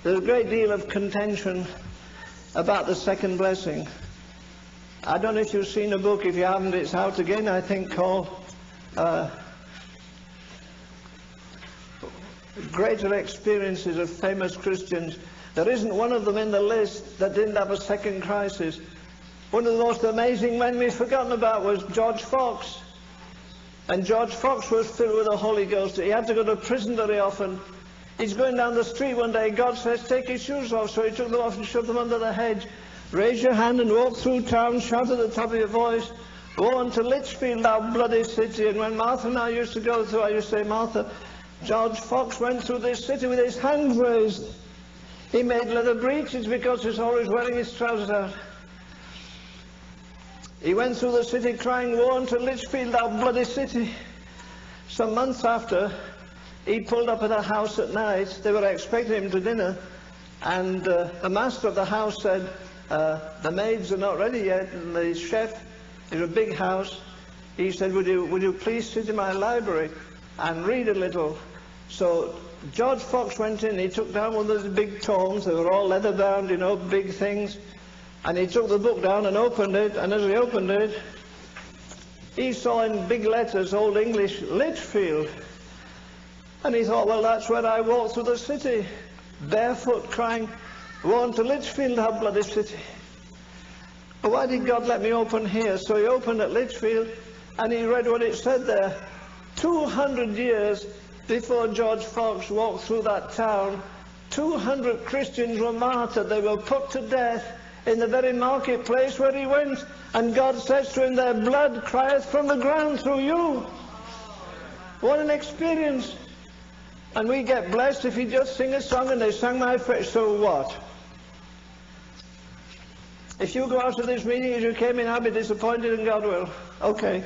There's a great deal of contention about the second blessing. I don't know if you've seen a book. If you haven't, it's out again, I think, called Greater Experiences of Famous Christians. There isn't one of them in the list that didn't have a second crisis. One of the most amazing men we've forgotten about was George Fox. And George Fox was filled with the Holy Ghost. He had to go to prison very often. He's going down the street one day. God says, take your shoes off. So he took them off and shoved them under the hedge. Raise your hand and walk through town. Shout at the top of your voice. Go on to Lichfield, thou bloody city. And when Martha and I used to go through, I used to say, Martha, George Fox went through this city with his hands raised. He made leather breeches because he's always wearing his trousers out. He went through the city crying, woe unto Lichfield, thou bloody city. Some months after, he pulled up at a house at night. They were expecting him to dinner. And the master of the house said, the maids are not ready yet. And the chef, in a big house, he said, would you please sit in my library and read a little? So George Fox went in. He took down one of those big tomes. They were all leather bound, you know, big things. And he took the book down and opened it, and as he opened it, he saw in big letters, Old English, Lichfield. And he thought, well, that's where I walked through the city, barefoot, crying, woe unto Lichfield, thou bloody city. But why did God let me open here? So he opened at Lichfield, and he read what it said there. 200 years before George Fox walked through that town, 200 Christians were martyred. They were put to death in the very marketplace where he went, and God says to him, their blood crieth from the ground through you. What an experience. And we get blessed if you just sing a song, and they sang my praise. So what? If you go out of this meeting as you came in, I'll be disappointed, and God will. Okay.